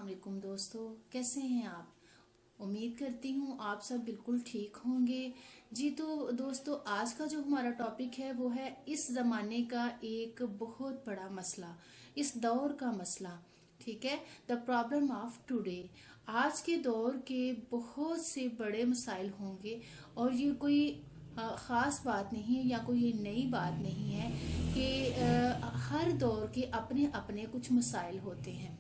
علیکم دوستو، کیسے ہیں آپ؟ امید کرتی ہوں آپ سب بالکل ٹھیک ہوں گے جی۔ تو دوستو، آج کا جو ہمارا ٹاپک ہے وہ ہے اس زمانے کا ایک بہت بڑا مسئلہ، اس دور کا مسئلہ، ٹھیک ہے، دا پرابلم آف ٹوڈے۔ آج کے دور کے بہت سے بڑے مسائل ہوں گے اور یہ کوئی خاص بات نہیں ہے یا کوئی یہ نئی بات نہیں ہے کہ ہر دور کے اپنے اپنے کچھ مسائل ہوتے ہیں۔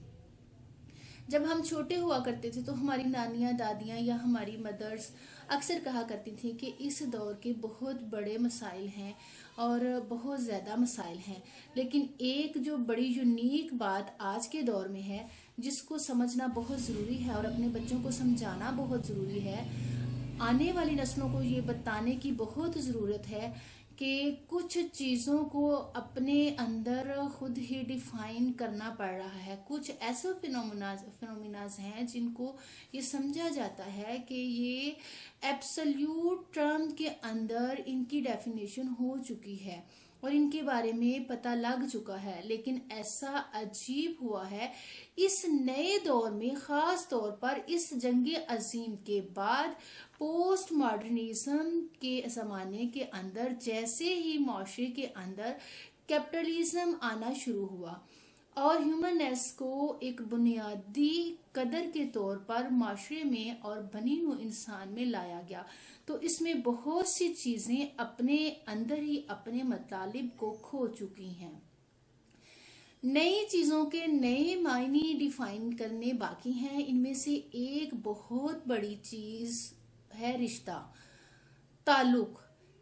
جب ہم چھوٹے ہوا کرتے تھے تو ہماری نانیاں، دادیاں یا ہماری مدرز اکثر کہا کرتی تھیں کہ اس دور کے بہت بڑے مسائل ہیں اور بہت زیادہ مسائل ہیں، لیکن ایک جو بڑی یونیک بات آج کے دور میں ہے جس کو سمجھنا بہت ضروری ہے اور اپنے بچوں کو سمجھانا بہت ضروری ہے، آنے والی نسلوں کو یہ بتانے کی بہت ضرورت ہے کہ کچھ چیزوں کو اپنے اندر خود ہی ڈیفائن کرنا پڑ رہا ہے۔ کچھ ایسے فینومیناز ہیں جن کو یہ سمجھا جاتا ہے کہ یہ ایبسلیوٹ ٹرم کے اندر ان کی ڈیفینیشن ہو چکی ہے اور ان کے بارے میں پتہ لگ چکا ہے، لیکن ایسا عجیب ہوا ہے اس نئے دور میں، خاص طور پر اس جنگ عظیم کے بعد پوسٹ ماڈرنزم کے زمانے کے اندر، جیسے ہی معاشرے کے اندر کیپٹلزم آنا شروع ہوا اور ہیومنس کو ایک بنیادی قدر کے طور پر معاشرے میں اور بنی ہوئے انسان میں لایا گیا، تو اس میں بہت سی چیزیں اپنے اندر ہی اپنے مطالب کو کھو چکی ہیں۔ نئی چیزوں کے نئے معنی ڈیفائن کرنے باقی ہیں۔ ان میں سے ایک بہت بڑی چیز ہے رشتہ، تعلق،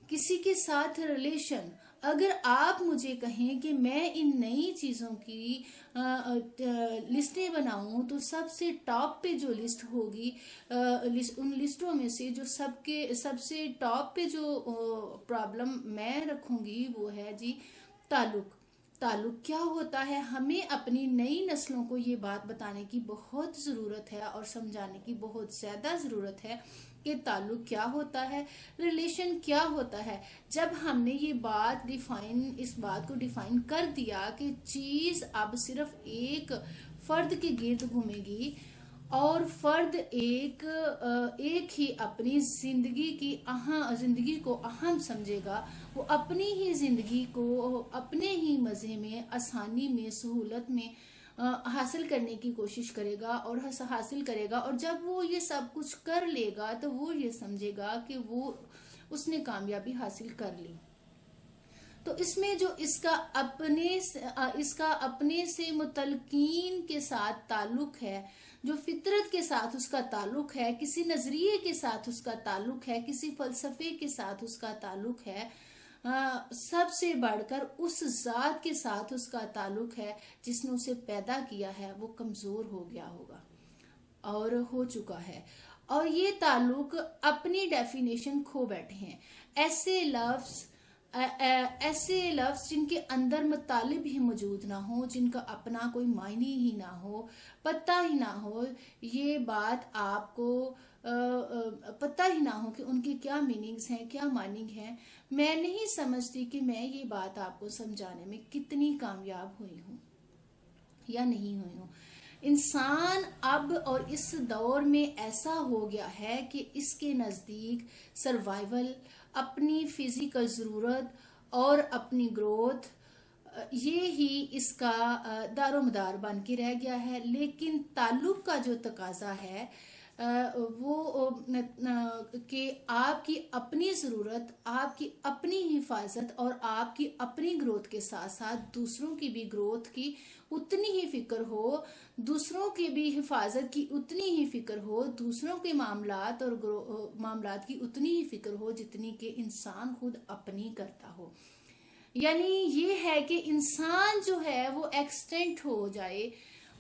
کسی کے ساتھ ریلیشن۔ اگر آپ مجھے کہیں کہ میں ان نئی چیزوں کی لسٹیں بناؤں تو سب سے ٹاپ پہ جو لسٹ ہوگی، ان لسٹوں میں سے جو سب سے ٹاپ پہ جو پرابلم میں رکھوں گی وہ ہے جی تعلق۔ تعلق کیا ہوتا ہے؟ ہمیں اپنی نئی نسلوں کو یہ بات بتانے کی بہت ضرورت ہے اور سمجھانے کی بہت زیادہ ضرورت ہے کہ تعلق کیا ہوتا ہے، ریلیشن کیا ہوتا ہے۔ جب ہم نے یہ اس بات کو ڈیفائن کر دیا کہ چیز اب صرف ایک فرد کے گرد گھومے گی اور فرد ایک ہی اپنی زندگی کو اہم سمجھے گا، وہ اپنی ہی زندگی کو اپنے ہی مزے میں، آسانی میں، سہولت میں حاصل کرنے کی کوشش کرے گا اور حاصل کرے گا، اور جب وہ یہ سب کچھ کر لے گا تو وہ یہ سمجھے گا کہ اس نے کامیابی حاصل کر لی۔ تو اس میں جو اس کا اپنے سے متعلقین کے ساتھ تعلق ہے، جو فطرت کے ساتھ اس کا تعلق ہے، کسی نظریے کے ساتھ اس کا تعلق ہے، کسی فلسفے کے ساتھ اس کا تعلق ہے، سب سے بڑھ کر اس ذات کے ساتھ اس کا تعلق ہے جس نے اسے پیدا کیا ہے، وہ کمزور ہو گیا ہوگا اور ہو چکا ہے، اور یہ تعلق اپنی ڈیفینیشن کھو بیٹھے ہیں۔ ایسے لفظ جن کے اندر مطالب ہی موجود نہ ہو، جن کا اپنا کوئی معنی ہی نہ ہو، پتہ ہی نہ ہو، یہ بات آپ کو پتہ ہی نہ ہو کہ ان کی کیا میننگز ہیں، کیا معنی ہیں۔ میں نہیں سمجھتی کہ میں یہ بات آپ کو سمجھانے میں کتنی کامیاب ہوئی ہوں یا نہیں ہوئی ہوں۔ انسان اب اور اس دور میں ایسا ہو گیا ہے کہ اس کے نزدیک سروائیول، اپنی فزیکل ضرورت اور اپنی گروتھ، یہ ہی اس کا دار و مدار بن کے رہ گیا ہے، لیکن تعلق کا جو تقاضا ہے وہ کہ آپ کی اپنی ضرورت، آپ کی اپنی حفاظت اور آپ کی اپنی گروتھ کے ساتھ ساتھ دوسروں کی بھی گروتھ کی اتنی ہی فکر ہو، دوسروں کی بھی حفاظت کی اتنی ہی فکر ہو، دوسروں کے معاملات کی اتنی ہی فکر ہو جتنی کہ انسان خود اپنی کرتا ہو۔ یعنی یہ ہے کہ انسان جو ہے وہ ایکسٹینٹ ہو جائے،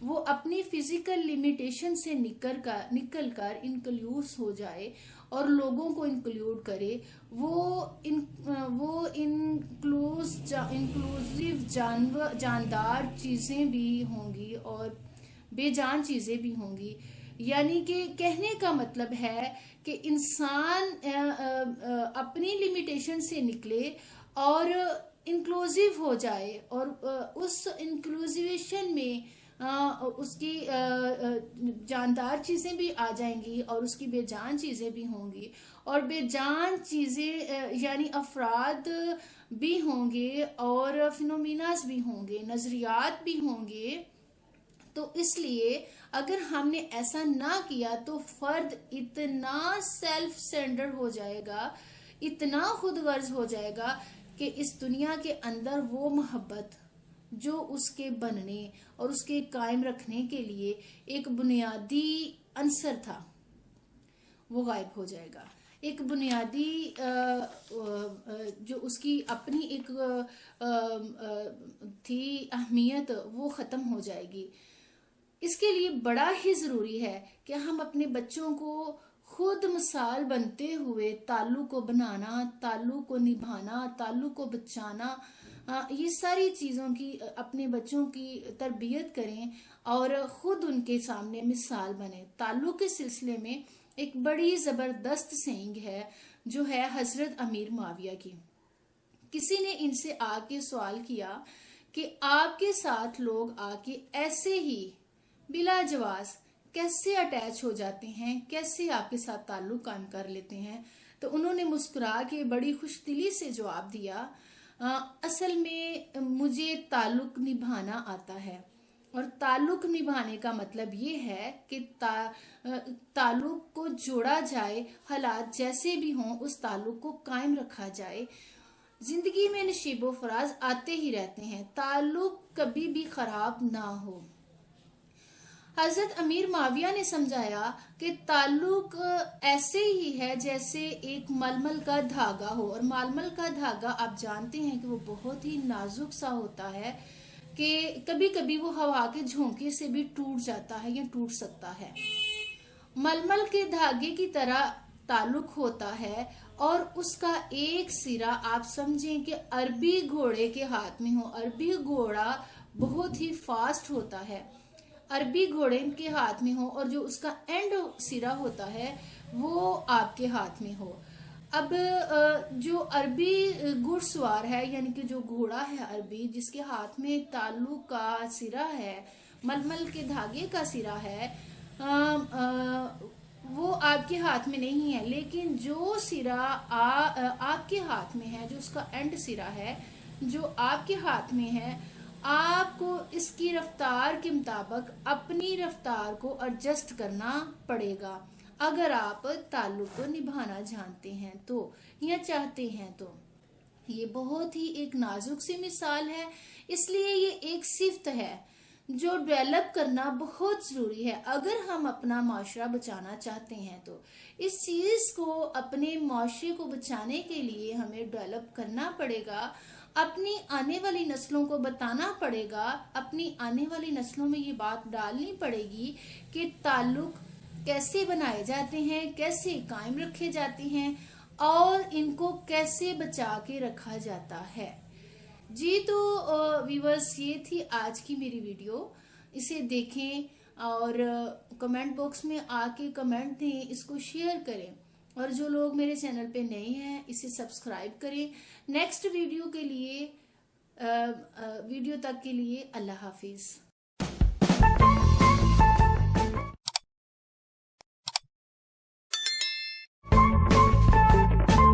وہ اپنی فزیکل لیمیٹیشن سے نکل کر انکلوس ہو جائے اور لوگوں کو انکلوڈ کرے۔ وہ انکلوزیو جاندار چیزیں بھی ہوں گی اور بے جان چیزیں بھی ہوں گی۔ یعنی کہ کہنے کا مطلب ہے کہ انسان اپنی لیمیٹیشن سے نکلے اور انکلوزیو ہو جائے اور اس انکلوزیویشن میں اس کی جاندار چیزیں بھی آ جائیں گی اور اس کی بے جان چیزیں بھی ہوں گی، اور بے جان چیزیں یعنی افراد بھی ہوں گے اور فینومیناز بھی ہوں گے، نظریات بھی ہوں گے۔ تو اس لیے اگر ہم نے ایسا نہ کیا تو فرد اتنا سیلف سینٹرڈ ہو جائے گا، اتنا خود غرض ہو جائے گا کہ اس دنیا کے اندر وہ محبت جو اس کے بننے اور اس کے قائم رکھنے کے لیے ایک بنیادی عنصر تھا وہ غائب ہو جائے گا۔ ایک بنیادی جو اس کی اپنی ایک تھی اہمیت، وہ ختم ہو جائے گی۔ اس کے لیے بڑا ہی ضروری ہے کہ ہم اپنے بچوں کو خود مثال بنتے ہوئے تعلق کو بنانا، تعلق کو نبھانا، تعلق کو بچانا، یہ ساری چیزوں کی اپنے بچوں کی تربیت کریں اور خود ان کے سامنے مثال بنیں۔ تعلق کے سلسلے میں ایک بڑی زبردست سینگ ہے جو ہے حضرت امیر معاویہ کی۔ کسی نے ان سے آ کے سوال کیا کہ آپ کے ساتھ لوگ آ کے ایسے ہی بلا جواز کیسے اٹیچ ہو جاتے ہیں، کیسے آپ کے ساتھ تعلق قائم کر لیتے ہیں؟ تو انہوں نے مسکرا کے بڑی خوش دلی سے جواب دیا، اصل میں مجھے تعلق نبھانا آتا ہے، اور تعلق نبھانے کا مطلب یہ ہے کہ تعلق کو جوڑا جائے، حالات جیسے بھی ہوں اس تعلق کو قائم رکھا جائے۔ زندگی میں نشیب و فراز آتے ہی رہتے ہیں، تعلق کبھی بھی خراب نہ ہو۔ حضرت امیر معاویہ نے سمجھایا کہ تعلق ایسے ہی ہے جیسے ایک ململ کا دھاگا ہو، اور ململ کا دھاگا آپ جانتے ہیں کہ وہ بہت ہی نازک سا ہوتا ہے کہ کبھی کبھی وہ ہوا کے جھونکے سے بھی ٹوٹ جاتا ہے یا ٹوٹ سکتا ہے۔ ململ کے دھاگے کی طرح تعلق ہوتا ہے، اور اس کا ایک سرا آپ سمجھیں کہ عربی گھوڑے کے ہاتھ میں ہو۔ عربی گھوڑا بہت ہی فاسٹ ہوتا ہے، عربی گھوڑے کے ہاتھ میں ہو، اور جو اس کا اینڈ سرا ہوتا ہے وہ آپ کے ہاتھ میں ہو۔ اب جو عربی گھڑ سوار ہے، یعنی کہ جو گھوڑا ہے عربی، جس کے ہاتھ میں تعلق کا سرا ہے، ململ کے دھاگے کا سرا ہے، وہ آپ کے ہاتھ میں نہیں ہے، لیکن جو سرا آپ کے ہاتھ میں ہے، جو اس کا اینڈ سرا ہے، جو آپ کے ہاتھ میں ہے، آپ کو اس کی رفتار کے مطابق اپنی رفتار کو ایڈجسٹ کرنا پڑے گا اگر آپ تعلق کو نبھانا جانتے ہیں تو یا چاہتے ہیں تو۔ یہ بہت ہی ایک نازک سی مثال ہے، اس لیے یہ ایک صفت ہے جو ڈیولپ کرنا بہت ضروری ہے اگر ہم اپنا معاشرہ بچانا چاہتے ہیں تو۔ اس چیز کو اپنے معاشرے کو بچانے کے لیے ہمیں ڈیولپ کرنا پڑے گا، اپنی آنے والی نسلوں کو بتانا پڑے گا، اپنی آنے والی نسلوں میں یہ بات ڈالنی پڑے گی کہ تعلق کیسے بنائے جاتے ہیں، کیسے قائم رکھے جاتے ہیں، اور ان کو کیسے بچا کے رکھا جاتا ہے۔ جی تو ویورز، یہ تھی آج کی میری ویڈیو، اسے دیکھیں اور کمنٹ باکس میں آ کے کمنٹ دیں، اس کو شیئر کریں، اور جو لوگ میرے چینل پہ نئے ہیں اسے سبسکرائب کریں۔ نیکسٹ ویڈیو تک کے لیے اللہ حافظ۔